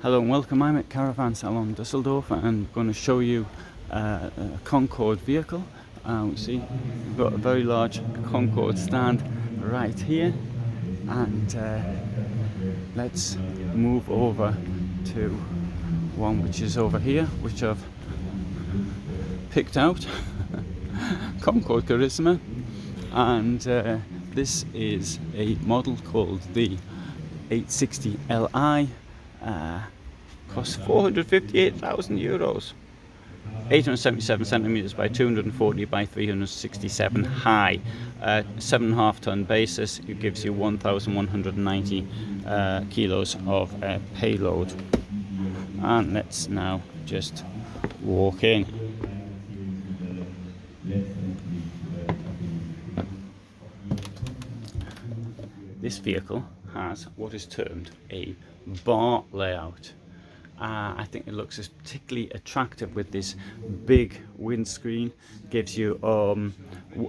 Hello and welcome. I'm at Caravan Salon Düsseldorf and I'm going to show you a Concorde vehicle. See, we've got a very large Concorde stand right here, and let's move over to one which is over here, which I've picked out. Concorde Charisma, and this is a model called the 860 Li. Costs €458,000. 877 centimeters by 240 by 367 high. 7.5 ton basis. It gives you 1,190 kilos of payload. And let's now just walk in. This vehicle has what is termed a bar layout. I think it looks particularly attractive with this big windscreen. Gives you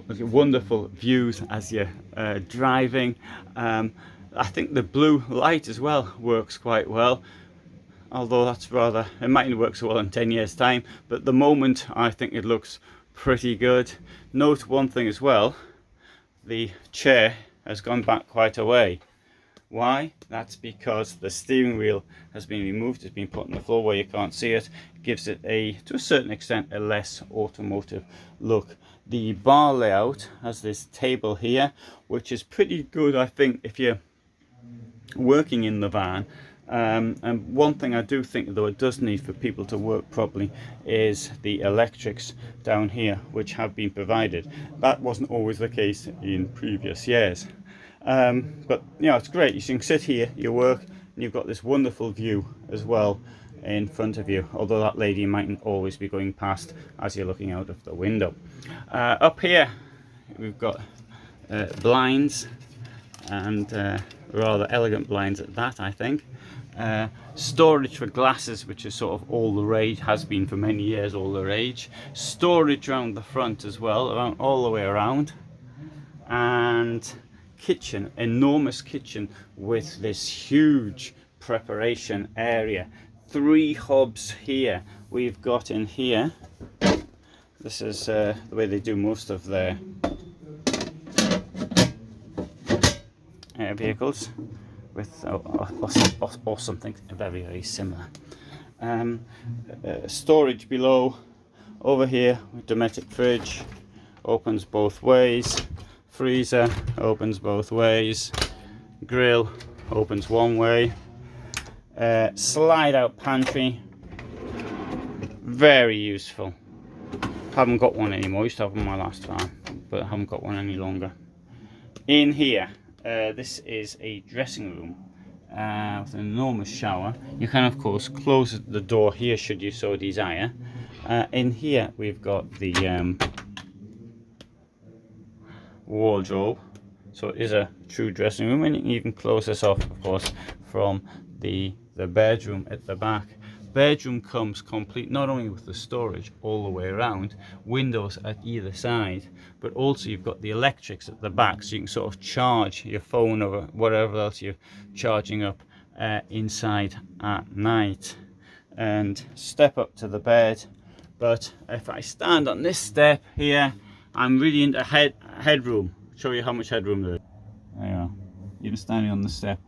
wonderful views as you're driving. I think the blue light as well works quite well, although it mightn't work so well in 10 years time, but at the moment I think it looks pretty good. Note one thing as well, the chair has gone back quite a way. Why? That's because the steering wheel has been removed. It's been put on the floor where you can't see it. It gives it to a certain extent, a less automotive look. The bar layout has this table here, which is pretty good, I think, if you're working in the van. And one thing I do think, though, it does need for people to work properly is the electrics down here, which have been provided. That wasn't always the case in previous years. But you know, it's great. You can sit here, you work, and you've got this wonderful view as well in front of you, although that lady mightn't always be going past as you're looking out of the window. Up here we've got blinds, and rather elegant blinds at that, I think. Storage for glasses, which is sort of all the rage, has been for many years all the rage. Storage around the front as well, all the way around. And kitchen, enormous kitchen with this huge preparation area. 3 hobs here. We've got in here, this is the way they do most of their vehicles, with or something very, very similar. Storage below. Over here, domestic fridge, opens both ways. Freezer opens both ways. Grill opens one way. Slide out pantry, very useful. Haven't got one anymore. Used to have one my last time, but I haven't got one any longer. In here, this is a dressing room with an enormous shower. You can of course close the door here should you so desire. In here we've got the wardrobe, so it is a true dressing room, and you can close this off of course from the bedroom at the back. Bedroom comes complete not only with the storage all the way around, windows at either side, but also you've got the electrics at the back, so you can sort of charge your phone or whatever else you're charging up inside at night. And step up to the bed, but if I stand on this step here, I'm really into headroom. Show you how much headroom there is. There you are. Even standing on the step,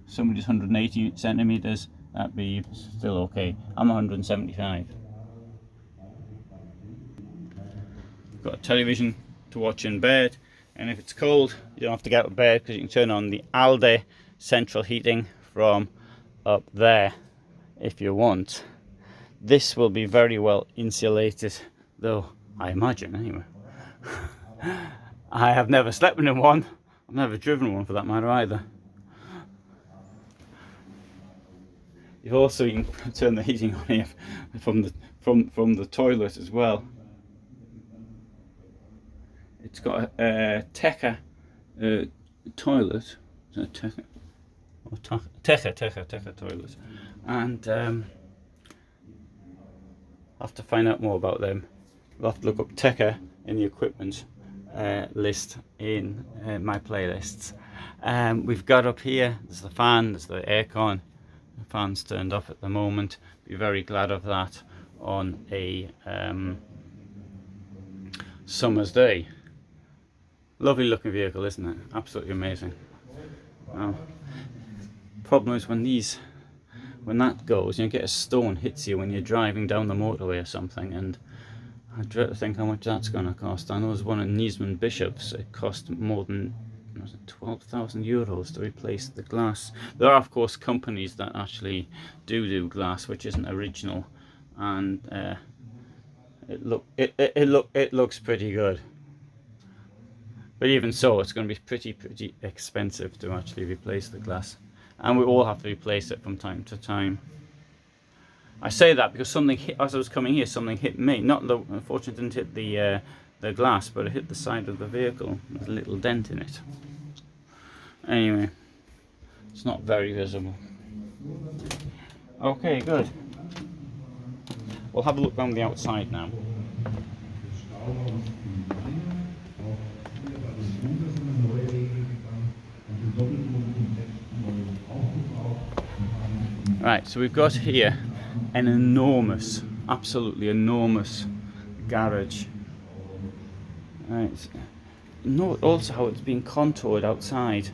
somebody's 180 centimeters. That'd be still okay. I'm 175. Got a television to watch in bed, and if it's cold, you don't have to get out of bed because you can turn on the ALDE central heating from up there if you want. This will be very well insulated, though. I imagine, anyway. I have never slept in one. I've never driven one for that matter either. You can turn the heating on here from the toilet as well. It's got a Teca toilet. Teca toilet, and I'll have to find out more about them. We'll have to look up Teca in the equipment list in my playlists. We've got up here, there's the fan, there's the aircon, The fan's turned off at the moment. Be very glad of that on a summer's day. Lovely looking vehicle, isn't it? Absolutely amazing. Problem is when that goes, you get a stone hits you when you're driving down the motorway or something, and I dread to think how much that's going to cost. I know there's one at Niesman Bishop's. It cost more than 12,000 euros to replace the glass. There are of course companies that actually do glass which isn't original, and it looks pretty good. But even so, it's going to be pretty expensive to actually replace the glass, and we all have to replace it from time to time. I say that because something hit, as I was coming here, something hit me. Unfortunately, it didn't hit the glass, but it hit the side of the vehicle. There's a little dent in it. Anyway, it's not very visible. Okay, good. We'll have a look around the outside now. Right, so we've got here an enormous, absolutely enormous garage. Right, note also how it's been contoured outside.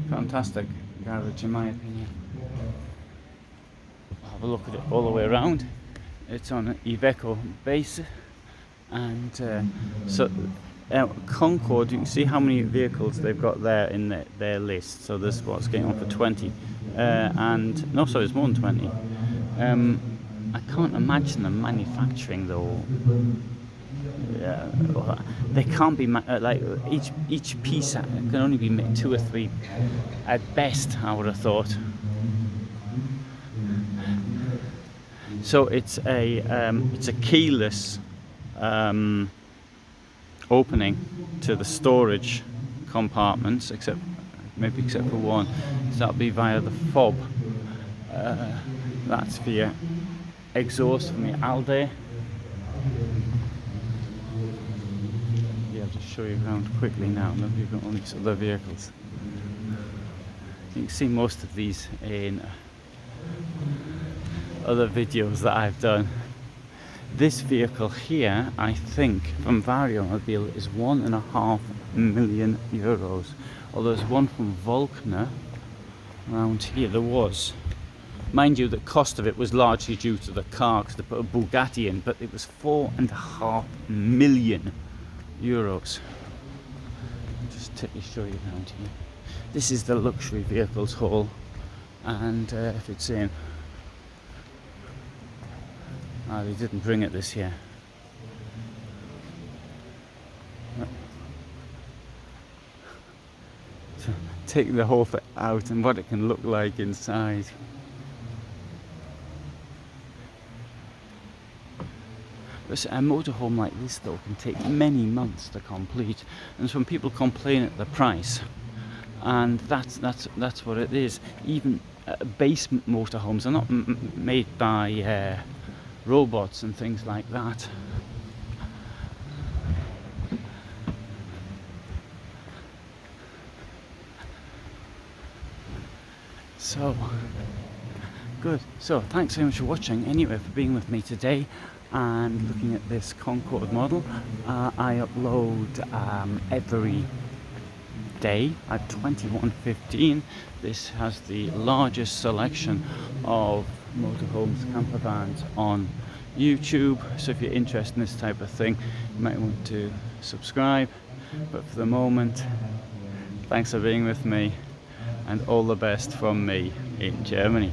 Fantastic garage in my opinion. Have a look at it all the way around. It's on an Iveco base, and so Concorde, you can see how many vehicles they've got there in their list. So this what's getting on for 20, and no, sorry, it's more than 20. I can't imagine them manufacturing though. They can't be like each piece can only be made 2 or 3 at best, I would have thought. So it's a keyless opening to the storage compartments, except for one. So that'll be via the fob. That's for your exhaust from the Alde. Yeah, I'll just show you around quickly now. Maybe you've got all these other vehicles. You can see most of these in other videos that I've done. This vehicle here, I think, from Variomobil is 1.5 million euros. Although there's one from Volkner around here. There was. Mind you, the cost of it was largely due to the car, because they put a Bugatti in, but it was 4.5 million euros. Just show you around here. This is the luxury vehicles hall, and if it's in. They didn't bring it this year. So take the whole thing out and what it can look like inside. But a motorhome like this though can take many months to complete, and some people complain at the price, and that's what it is. Even basement motorhomes are not made by robots and things like that. So good. So thanks very much for watching anyway, for being with me today and looking at this Concorde model. I upload every day at 21:15. This has the largest selection of motorhomes, camper vans on YouTube, so if you're interested in this type of thing, you might want to subscribe. But for the moment, thanks for being with me, and all the best from me in Germany.